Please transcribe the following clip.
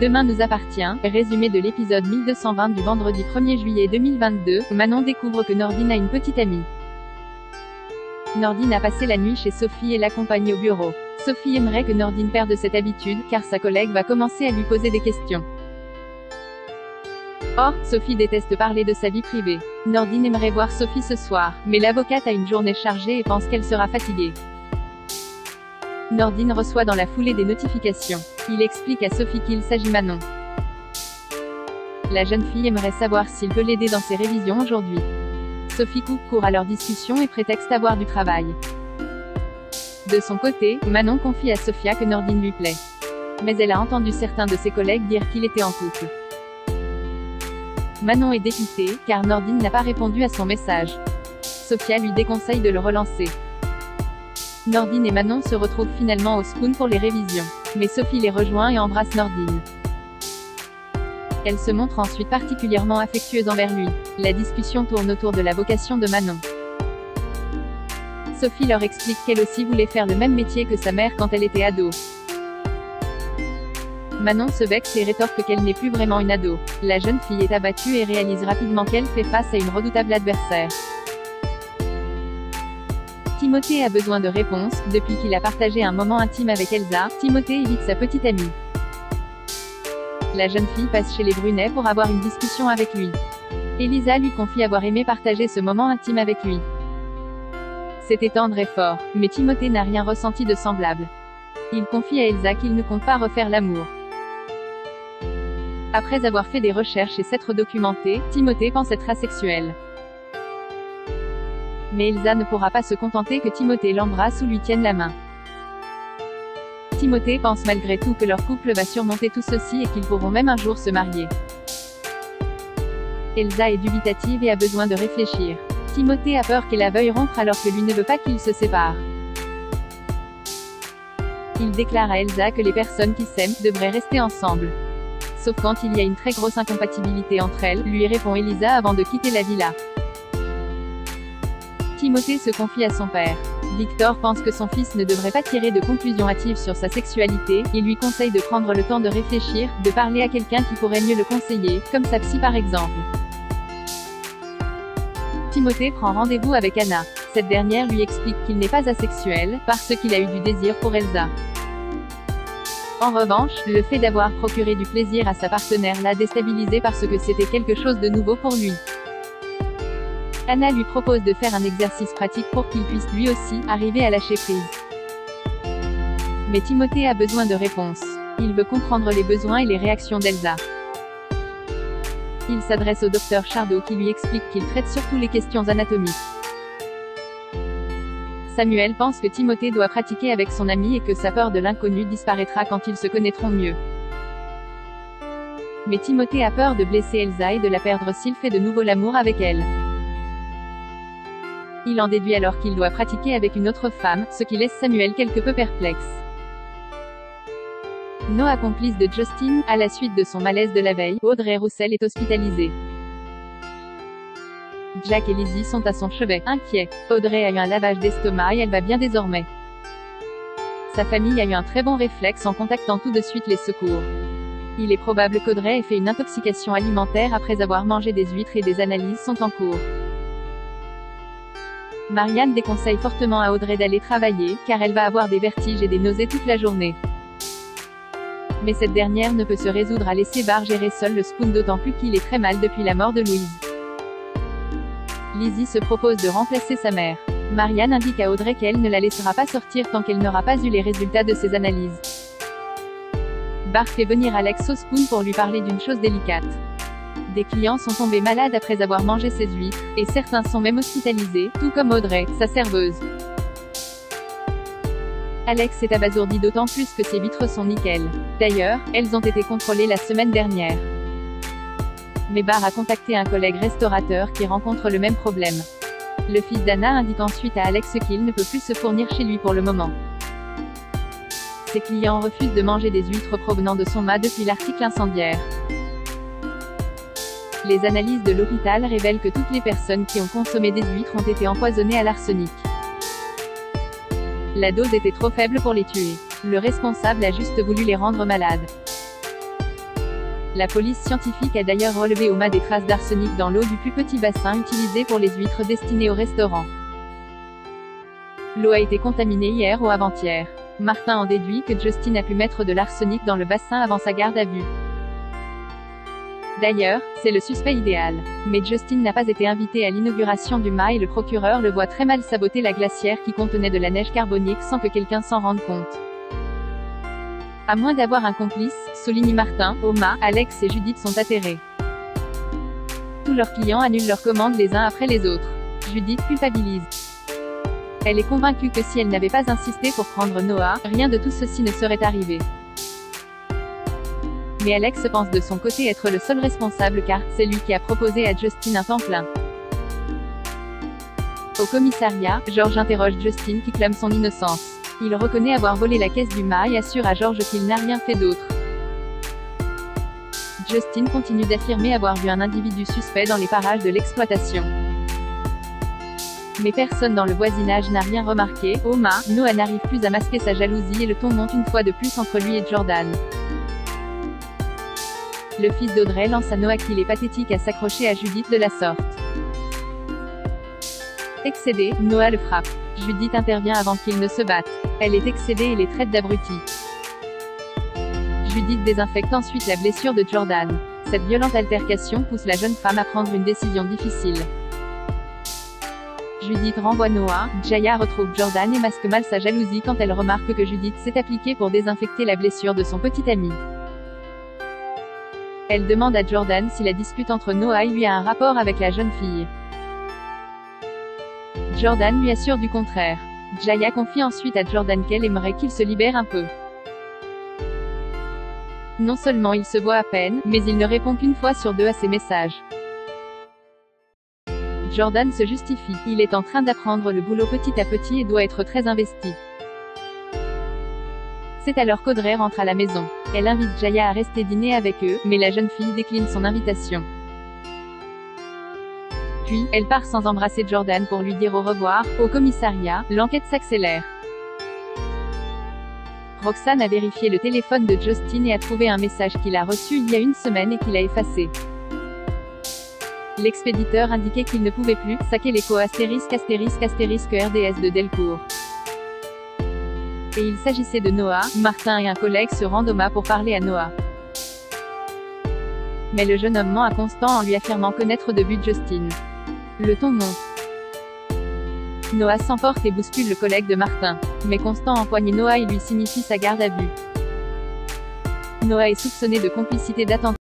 Demain nous appartient, résumé de l'épisode 1220 du vendredi 1er juillet 2022, Manon découvre que Nordine a une petite amie. Nordine a passé la nuit chez Sophie et l'accompagne au bureau. Sophie aimerait que Nordine perde cette habitude, car sa collègue va commencer à lui poser des questions. Or, Sophie déteste parler de sa vie privée. Nordine aimerait voir Sophie ce soir, mais l'avocate a une journée chargée et pense qu'elle sera fatiguée. Nordine reçoit dans la foulée des notifications. Il explique à Sophie qu'il s'agit Manon. La jeune fille aimerait savoir s'il peut l'aider dans ses révisions aujourd'hui. Sophie coupe court à leur discussion et prétexte avoir du travail. De son côté, Manon confie à Sophia que Nordine lui plaît. Mais elle a entendu certains de ses collègues dire qu'il était en couple. Manon est dépitée, car Nordine n'a pas répondu à son message. Sophia lui déconseille de le relancer. Nordine et Manon se retrouvent finalement au Spoon pour les révisions. Mais Sophie les rejoint et embrasse Nordine. Elle se montre ensuite particulièrement affectueuse envers lui. La discussion tourne autour de la vocation de Manon. Sophie leur explique qu'elle aussi voulait faire le même métier que sa mère quand elle était ado. Manon se vexe et rétorque qu'elle n'est plus vraiment une ado. La jeune fille est abattue et réalise rapidement qu'elle fait face à une redoutable adversaire. Timothée a besoin de réponses. Depuis qu'il a partagé un moment intime avec Elsa, Timothée évite sa petite amie. La jeune fille passe chez les Brunet pour avoir une discussion avec lui. Elisa lui confie avoir aimé partager ce moment intime avec lui. C'était tendre et fort, mais Timothée n'a rien ressenti de semblable. Il confie à Elsa qu'il ne compte pas refaire l'amour. Après avoir fait des recherches et s'être documenté, Timothée pense être asexuel. Mais Elsa ne pourra pas se contenter que Timothée l'embrasse ou lui tienne la main. Timothée pense malgré tout que leur couple va surmonter tout ceci et qu'ils pourront même un jour se marier. Elsa est dubitative et a besoin de réfléchir. Timothée a peur qu'elle veuille rompre alors que lui ne veut pas qu'ils se séparent. Il déclare à Elsa que les personnes qui s'aiment devraient rester ensemble. Sauf quand il y a une très grosse incompatibilité entre elles, lui répond Elisa avant de quitter la villa. Timothée se confie à son père. Victor pense que son fils ne devrait pas tirer de conclusions hâtives sur sa sexualité, il lui conseille de prendre le temps de réfléchir, de parler à quelqu'un qui pourrait mieux le conseiller, comme sa psy par exemple. Timothée prend rendez-vous avec Anna. Cette dernière lui explique qu'il n'est pas asexuel, parce qu'il a eu du désir pour Elsa. En revanche, le fait d'avoir procuré du plaisir à sa partenaire l'a déstabilisé parce que c'était quelque chose de nouveau pour lui. Anna lui propose de faire un exercice pratique pour qu'il puisse lui aussi arriver à lâcher prise. Mais Timothée a besoin de réponses. Il veut comprendre les besoins et les réactions d'Elsa. Il s'adresse au docteur Chardot qui lui explique qu'il traite surtout les questions anatomiques. Samuel pense que Timothée doit pratiquer avec son ami et que sa peur de l'inconnu disparaîtra quand ils se connaîtront mieux. Mais Timothée a peur de blesser Elsa et de la perdre s'il fait de nouveau l'amour avec elle. Il en déduit alors qu'il doit pratiquer avec une autre femme, ce qui laisse Samuel quelque peu perplexe. Noah, complice de Justin, à la suite de son malaise de la veille, Audrey Roussel est hospitalisée. Jack et Lizzie sont à son chevet, inquiets. Audrey a eu un lavage d'estomac et elle va bien désormais. Sa famille a eu un très bon réflexe en contactant tout de suite les secours. Il est probable qu'Audrey ait fait une intoxication alimentaire après avoir mangé des huîtres et des analyses sont en cours. Marianne déconseille fortement à Audrey d'aller travailler, car elle va avoir des vertiges et des nausées toute la journée. Mais cette dernière ne peut se résoudre à laisser Barb gérer seul le Spoon, d'autant plus qu'il est très mal depuis la mort de Louise. Lizzie se propose de remplacer sa mère. Marianne indique à Audrey qu'elle ne la laissera pas sortir tant qu'elle n'aura pas eu les résultats de ses analyses. Barb fait venir Alex au Spoon pour lui parler d'une chose délicate. Des clients sont tombés malades après avoir mangé ses huîtres, et certains sont même hospitalisés, tout comme Audrey, sa serveuse. Alex est abasourdi d'autant plus que ses vitres sont nickel. D'ailleurs, elles ont été contrôlées la semaine dernière. Mais Barb a contacté un collègue restaurateur qui rencontre le même problème. Le fils d'Anna indique ensuite à Alex qu'il ne peut plus se fournir chez lui pour le moment. Ses clients refusent de manger des huîtres provenant de son mât depuis l'article incendiaire. Les analyses de l'hôpital révèlent que toutes les personnes qui ont consommé des huîtres ont été empoisonnées à l'arsenic. La dose était trop faible pour les tuer. Le responsable a juste voulu les rendre malades. La police scientifique a d'ailleurs relevé au des traces d'arsenic dans l'eau du plus petit bassin utilisé pour les huîtres destinées au restaurant. L'eau a été contaminée hier ou avant-hier. Martin en déduit que Justin a pu mettre de l'arsenic dans le bassin avant sa garde à vue. D'ailleurs, c'est le suspect idéal. Mais Justin n'a pas été invité à l'inauguration du mât et le procureur le voit très mal saboter la glacière qui contenait de la neige carbonique sans que quelqu'un s'en rende compte. À moins d'avoir un complice, souligne Martin, au mât, Alex et Judith sont atterrés. Tous leurs clients annulent leurs commandes les uns après les autres. Judith culpabilise. Elle est convaincue que si elle n'avait pas insisté pour prendre Noah, rien de tout ceci ne serait arrivé. Mais Alex pense de son côté être le seul responsable car c'est lui qui a proposé à Justin un temps plein. Au commissariat, George interroge Justin qui clame son innocence. Il reconnaît avoir volé la caisse du mât et assure à George qu'il n'a rien fait d'autre. Justin continue d'affirmer avoir vu un individu suspect dans les parages de l'exploitation. Mais personne dans le voisinage n'a rien remarqué. Au mât, Noah n'arrive plus à masquer sa jalousie et le ton monte une fois de plus entre lui et Jordan. Le fils d'Audrey lance à Noah qu'il est pathétique à s'accrocher à Judith de la sorte. Excédé, Noah le frappe. Judith intervient avant qu'il ne se batte. Elle est excédée et les traite d'abruti. Judith désinfecte ensuite la blessure de Jordan. Cette violente altercation pousse la jeune femme à prendre une décision difficile. Judith renvoie Noah, Jaya retrouve Jordan et masque mal sa jalousie quand elle remarque que Judith s'est appliquée pour désinfecter la blessure de son petit ami. Elle demande à Jordan si la dispute entre Noah et lui a un rapport avec la jeune fille. Jordan lui assure du contraire. Jaya confie ensuite à Jordan qu'elle aimerait qu'il se libère un peu. Non seulement il se voit à peine, mais il ne répond qu'une fois sur deux à ses messages. Jordan se justifie. Il est en train d'apprendre le boulot petit à petit et doit être très investi. C'est alors qu'Audrey rentre à la maison. Elle invite Jaya à rester dîner avec eux, mais la jeune fille décline son invitation. Puis, elle part sans embrasser Jordan pour lui dire au revoir. Au commissariat, l'enquête s'accélère. Roxane a vérifié le téléphone de Justin et a trouvé un message qu'il a reçu il y a une semaine et qu'il a effacé. L'expéditeur indiquait qu'il ne pouvait plus saquer l'écho ************ RDS de Delcourt. Et il s'agissait de Noah. Martin et un collègue se rendent au mât pour parler à Noah. Mais le jeune homme ment à Constant en lui affirmant connaître de but Justin. Le ton monte. Noah s'emporte et bouscule le collègue de Martin. Mais Constant empoigne Noah et lui signifie sa garde à vue. Noah est soupçonné de complicité d'attentat.